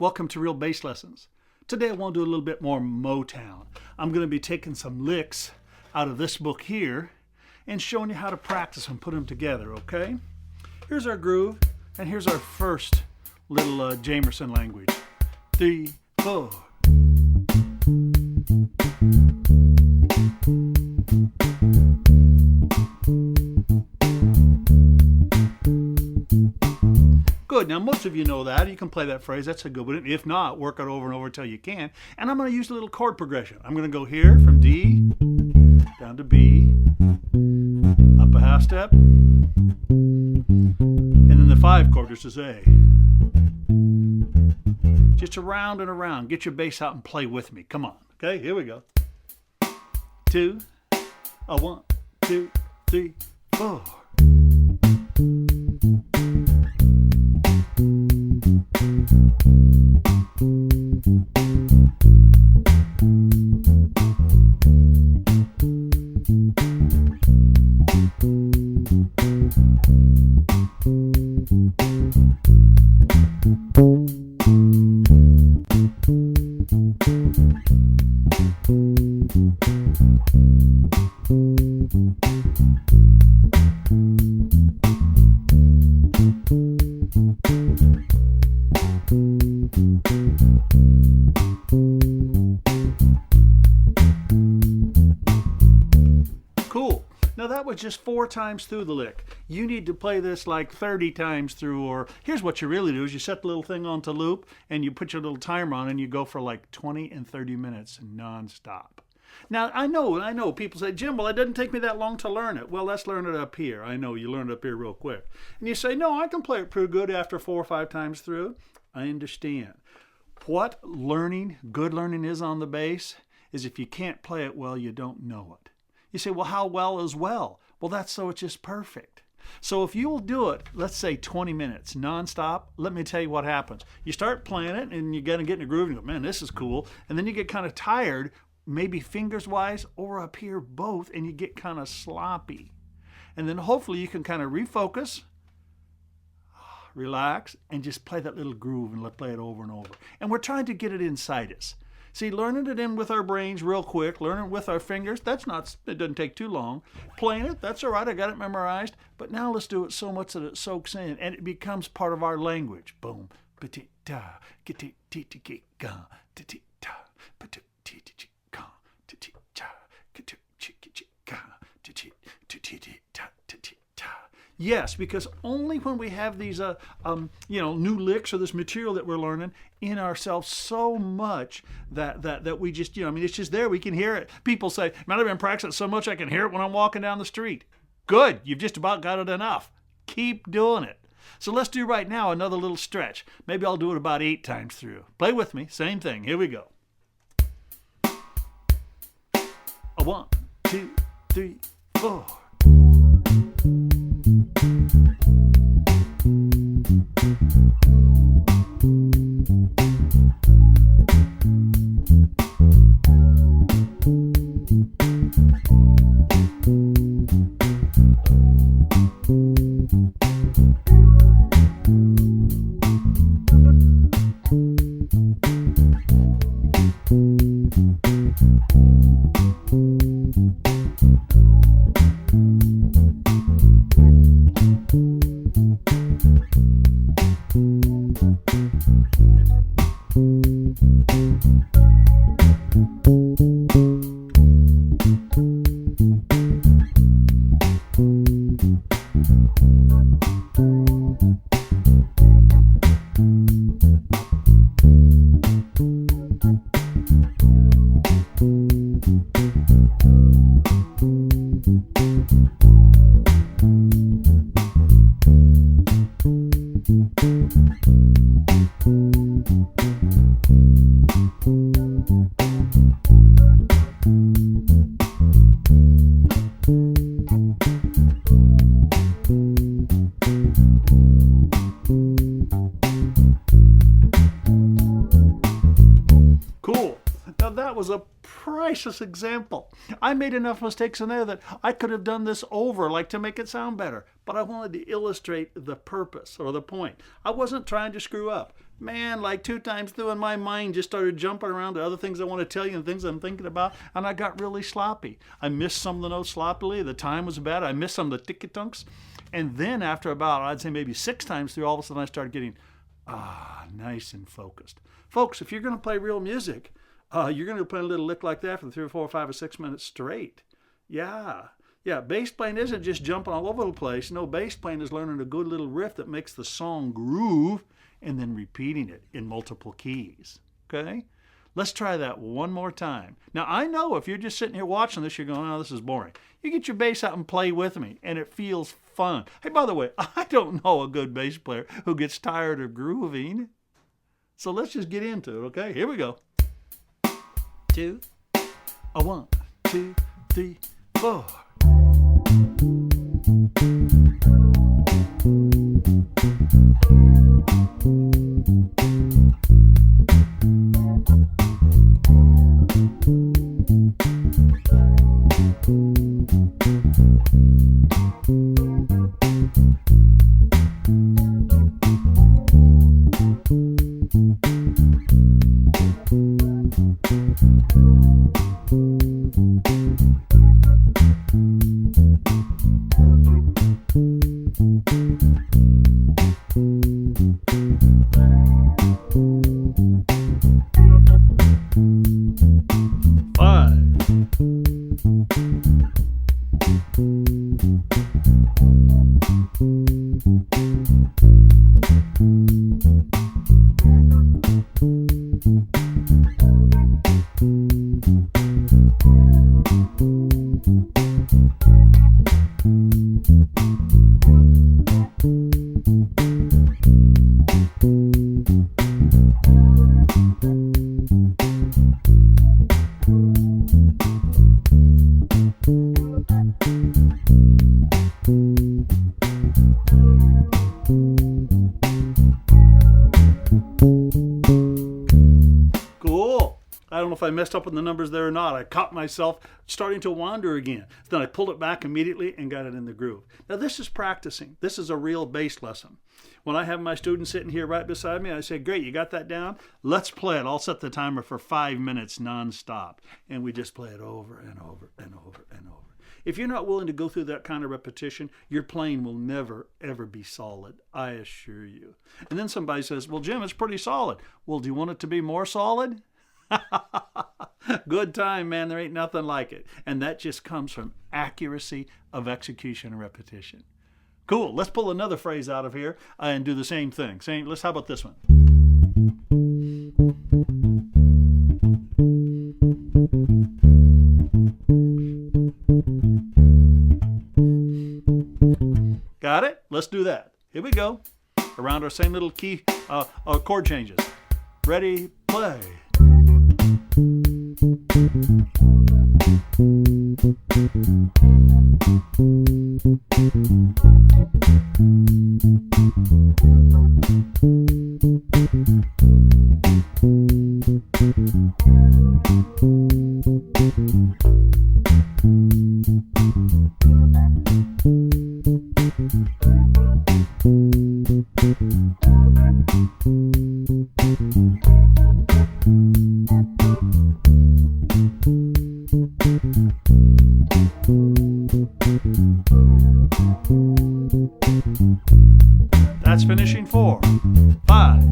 Welcome to Real Bass Lessons. Today I want to do a little bit more Motown. I'm going to be taking some licks out of this book here and showing you how to practice and put them together, okay? Here's our groove, and here's our first little Jamerson language. 3, 4. Good. Now, most of you know that. You can play that phrase. That's a good one. If not, work it over and over until you can. And I'm going to use a little chord progression. I'm going to go here from D down to B, up a half step, and then the 5 chord just is A. Just around and around. Get your bass out and play with me. Come on. Okay, here we go. 2, 1, 2, 3, 4. Cool. Now that was just 4 times through the lick. You need to play this like 30 times through, or here's what you really do is you set the little thing onto loop and you put your little timer on and you go for like 20 and 30 minutes non-stop. Now, I know people say, Jim, well, it doesn't take me that long to learn it. Well, let's learn it up here. I know you learn it up here real quick. And you say, no, I can play it pretty good after 4 or 5 times through. I understand. What good learning is on the bass is if you can't play it well, you don't know it. You say, well, how well is well? Well, that's so it's just perfect. So if you will do it, let's say 20 minutes nonstop, let me tell you what happens. You start playing it and you're going to get in a groove and you go, man, this is cool. And then you get kind of tired, maybe fingers wise or up here both, and you get kind of sloppy. And then hopefully you can kind of refocus, relax, and just play that little groove and play it over and over. And we're trying to get it inside us. See, learning it in with our brains real quick, learning it with our fingers, it doesn't take too long. Playing it, that's all right, I got it memorized. But now let's do it so much that it soaks in and it becomes part of our language. Boom. Yes, because only when we have these new licks or this material that we're learning in ourselves so much that we just, it's just there. We can hear it. People say, man, I've been practicing so much I can hear it when I'm walking down the street. Good. You've just about got it enough. Keep doing it. So let's do right now another little stretch. Maybe I'll do it about 8 times through. Play with me. Same thing. Here we go. 1, 2, 3, 4. that was a priceless example. I made enough mistakes in there that I could have done this over, like to make it sound better. But I wanted to illustrate the purpose or the point. I wasn't trying to screw up. man, like 2 times through, and my mind just started jumping around to other things I want to tell you and things I'm thinking about, and I got really sloppy. I missed some of the notes sloppily. The time was bad. I missed some of the ticky-tunks. And then after about, I'd say maybe 6 times through, all of a sudden I started getting, nice and focused. Folks, if you're going to play real music, you're going to play a little lick like that for 3 or 4 or 5 or 6 minutes straight. Yeah, bass playing isn't just jumping all over the place. No, bass playing is learning a good little riff that makes the song groove and then repeating it in multiple keys. Okay? Let's try that one more time. Now, I know if you're just sitting here watching this, you're going, oh, this is boring. You get your bass out and play with me, and it feels fun. Hey, by the way, I don't know a good bass player who gets tired of grooving. So let's just get into it, okay? Here we go. 2, 1, 2, 3, 4. If I messed up with the numbers there or not. I caught myself starting to wander again. Then I pulled it back immediately and got it in the groove. Now this is practicing. This is a real bass lesson. When I have my students sitting here right beside me, I say, great, you got that down? Let's play it. I'll set the timer for 5 minutes nonstop. And we just play it over and over and over and over. If you're not willing to go through that kind of repetition, your playing will never, ever be solid. I assure you. And then somebody says, well, Jim, it's pretty solid. Well, do you want it to be more solid? Good time, man. There ain't nothing like it. And that just comes from accuracy of execution and repetition. Cool. Let's pull another phrase out of here and do the same thing. How about this one? Got it? Let's do that. Here we go. Around our same little key chord changes. Ready, play. That's finishing 4, 5.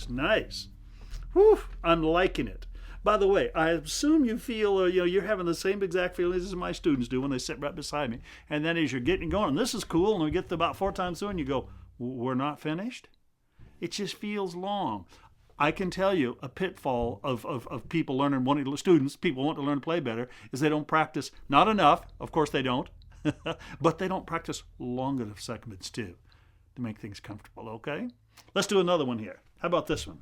Nice. Whew, I'm liking it. By the way, I assume you feel, you're having the same exact feelings as my students do when they sit right beside me. And then as you're getting going, and this is cool, and we get to about 4 times through, and you go, we're not finished? It just feels long. I can tell you a pitfall of people students, people want to learn to play better, is they don't practice, not enough, of course they don't, but they don't practice long enough segments too to make things comfortable, okay? Let's do another one here. How about this one?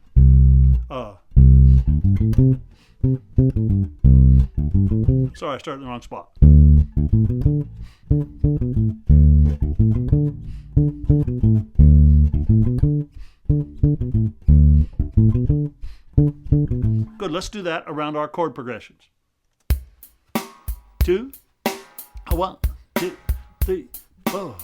Sorry, I started in the wrong spot. Good, let's do that around our chord progressions. 2, 1, 2, 3, 4.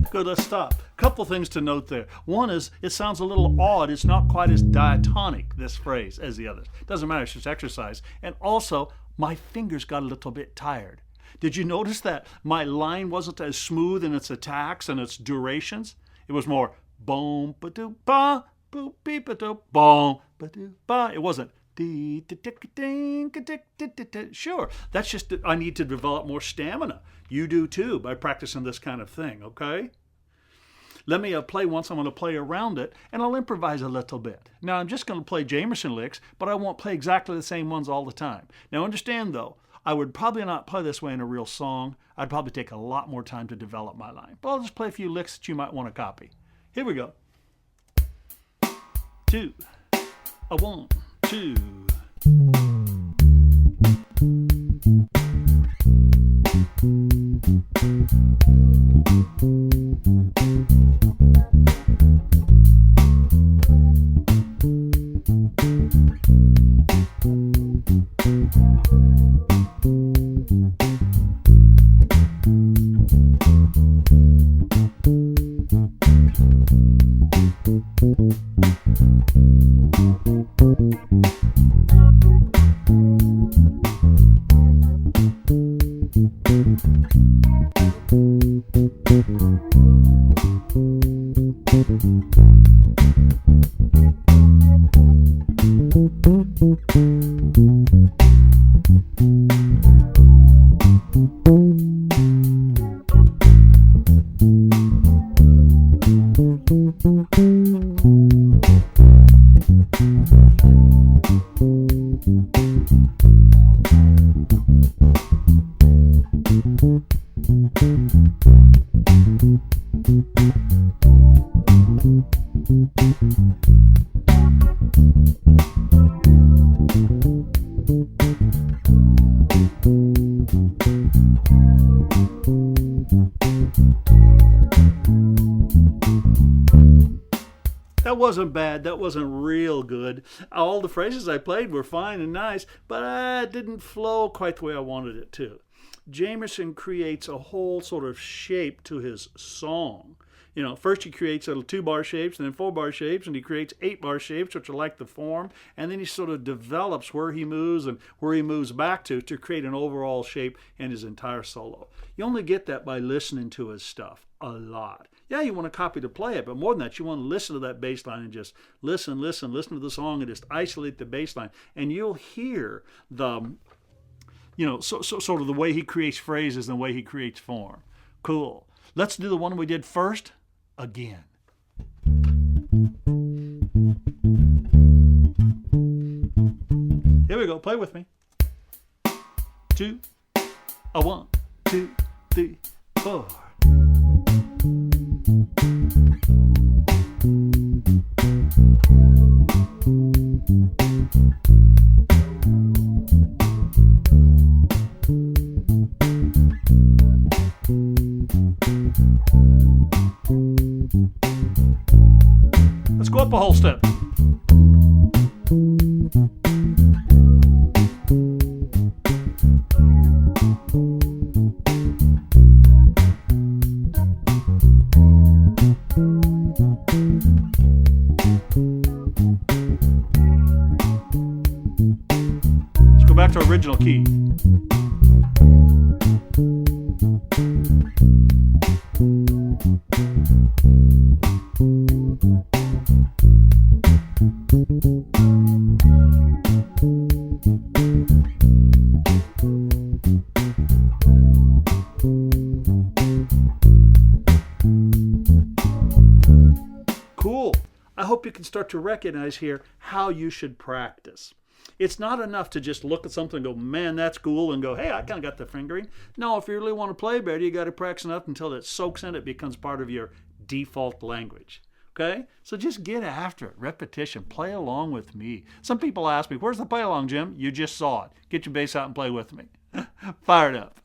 Good, let's stop. Couple things to note there. One is it sounds a little odd. It's not quite as diatonic, this phrase, as the others. Doesn't matter, it's just exercise. And also, my fingers got a little bit tired. Did you notice that my line wasn't as smooth in its attacks and its durations? It was more boom, ba-doo, ba, boop, beep, ba-doo, boom, ba-doo, ba. It wasn't sure. That's just I need to develop more stamina. You do too by practicing this kind of thing, okay? Let me play once. I'm going to play around it, and I'll improvise a little bit. Now, I'm just going to play Jamerson licks, but I won't play exactly the same ones all the time. Now, understand, though, I would probably not play this way in a real song. I'd probably take a lot more time to develop my line. But I'll just play a few licks that you might want to copy. Here we go. 2, 1, 2. That wasn't bad. That wasn't real good. All the phrases I played were fine and nice, but it didn't flow quite the way I wanted it to. Jamerson creates a whole sort of shape to his song. You know, first he creates little 2-bar shapes and then 4-bar shapes, and he creates 8-bar shapes, which are like the form, and then he sort of develops where he moves and where he moves back to create an overall shape in his entire solo. You only get that by listening to his stuff a lot. Yeah, you want to copy to play it, but more than that, you want to listen to that bass line and just listen to the song and just isolate the bass line, and you'll hear the sort of the way he creates phrases and the way he creates form. Cool. Let's do the one we did first again. Here we go. Play with me. 2, 1, 2, 3, 4. Let's go up a whole step. Let's go back to our original key. Cool. I hope you can start to recognize here how you should practice. It's not enough to just look at something and go, man, that's cool, and go, hey, I kind of got the fingering. No, if you really want to play better, you got to practice enough until it soaks in, it becomes part of your default language. Okay? So just get after it. Repetition. Play along with me. Some people ask me, where's the play along, Jim? You just saw it. Get your bass out and play with me. Fire it up.